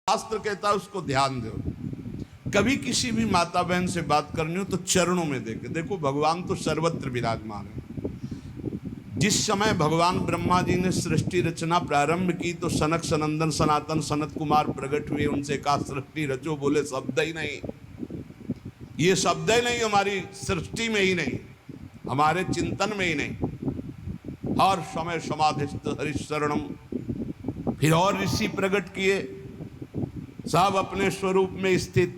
शास्त्र कहता है उसको ध्यान दो। कभी किसी भी माता बहन से बात करनी हो तो चरणों में देखे। देखो भगवान तो सर्वत्र विराजमान है। जिस समय भगवान ब्रह्मा जी ने सृष्टि रचना प्रारंभ की तो सनक सनंदन सनातन सनत कुमार प्रकट हुए, उनसे कहा सृष्टि रचो, बोले शब्द ही नहीं, ये शब्द ही नहीं, हमारी सृष्टि में ही नहीं, हमारे चिंतन में ही नहीं। हर समय समाधिस्थ हरिशरणम। फिर और ऋषि प्रकट किए, सब अपने स्वरूप में स्थित।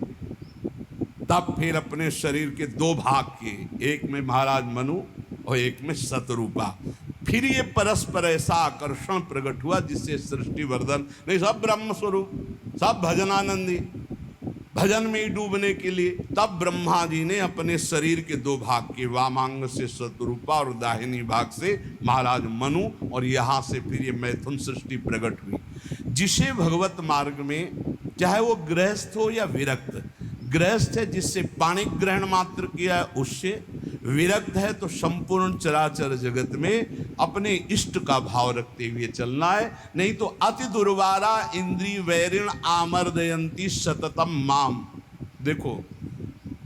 तब फिर अपने शरीर के दो भाग किए, एक में महाराज मनु और एक में शतरूपा। फिर ये परस्पर ऐसा आकर्षण प्रकट हुआ जिससे सृष्टि वर्धन नहीं, सब ब्रह्म स्वरूप, सब भजनानंदी, भजन में ही डूबने के लिए। तब ब्रह्मा जी ने अपने शरीर के दो भाग किए, वामांग से शतरूपा और दाहिनी भाग से महाराज मनु, और यहाँ से फिर ये मैथुन सृष्टि प्रकट हुई। जिसे भगवत मार्ग में, चाहे वो गृहस्थ हो या विरक्त, गृहस्थ है जिससे पाणी ग्रहण मात्र किया है उससे, विरक्त है तो संपूर्ण चराचर जगत में अपने इष्ट का भाव रखते हुए चलना है। नहीं तो अति दुर्वारा इंद्रिय वैरिण आमर्दयंती सततम माम। देखो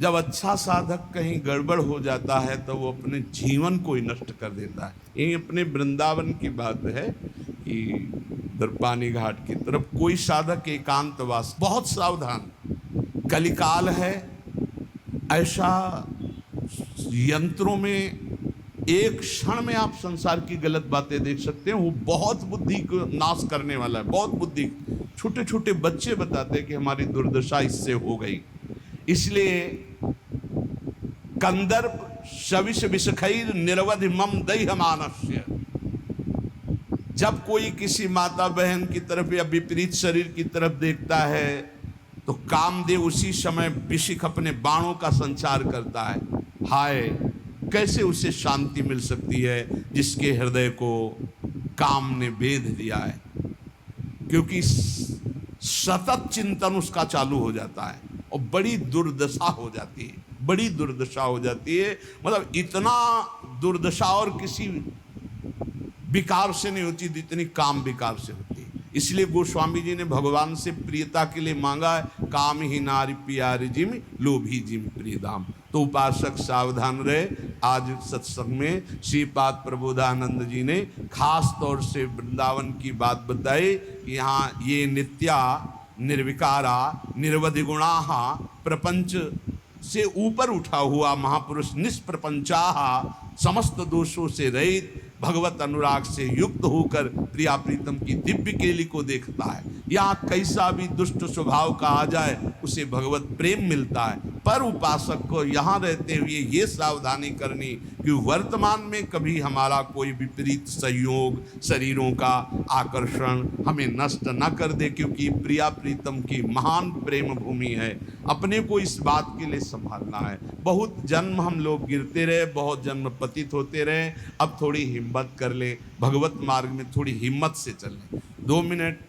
जब अच्छा साधक कहीं गड़बड़ हो जाता है तो वो अपने जीवन को ही नष्ट कर देता है। ये अपने वृंदावन की बात है कि दरपानी घाट की तरफ कोई साधक एकांतवास, बहुत सावधान, कलिकाल है ऐसा, यंत्रों में एक क्षण में आप संसार की गलत बातें देख सकते हैं। वो बहुत बुद्धि को नाश करने वाला है, बहुत बुद्धि। छोटे छोटे बच्चे बताते हैं कि हमारी दुर्दशा इससे हो गई। इसलिए कंदर्प शविष विषखैर निरवधि मम दैह मानस्य। जब कोई किसी माता बहन की तरफ या विपरीत शरीर की तरफ देखता है तो कामदेव उसी समय विशिख अपने बाणों का संचार करता है। हाय, कैसे उसे शांति मिल सकती है जिसके हृदय को काम ने बेध दिया है, क्योंकि सतत चिंतन उसका चालू हो जाता है और बड़ी दुर्दशा हो जाती है, बड़ी दुर्दशा हो जाती है। मतलब इतना दुर्दशा और किसी विकार से नहीं होती जितनी काम विकार से होती है। इसलिए गोस्वामी जी ने भगवान से प्रियता के लिए मांगा है, काम ही नारी प्यारी जिम लोभी जिम प्रियदाम। तो उपासक सावधान रहे। आज सत्संग में श्रीपाद प्रबोधानंद जी ने खास तौर से वृंदावन की बात बताई कि यहाँ ये नित्या निर्विकारा निर्वधिगुणाः प्रपंच से ऊपर उठा हुआ महापुरुष, निष्प्रपंचाः समस्त दोषों से रहित, भगवत अनुराग से युक्त होकर प्रिया प्रीतम की दिव्य केली को देखता है। यहाँ कैसा भी दुष्ट स्वभाव का आ जाए उसे भगवत प्रेम मिलता है। पर उपासक को यहाँ रहते हुए ये सावधानी करनी कि वर्तमान में कभी हमारा कोई विपरीत संयोग, शरीरों का आकर्षण हमें नष्ट न कर दे, क्योंकि प्रिया प्रीतम की महान प्रेम भूमि है। अपने को इस बात के लिए संभालना है। बहुत जन्म हम लोग गिरते रहे, बहुत जन्म पतित होते रहे, अब थोड़ी हिम्मत कर ले, भगवत मार्ग में थोड़ी हिम्मत से चलें। 2 मिनट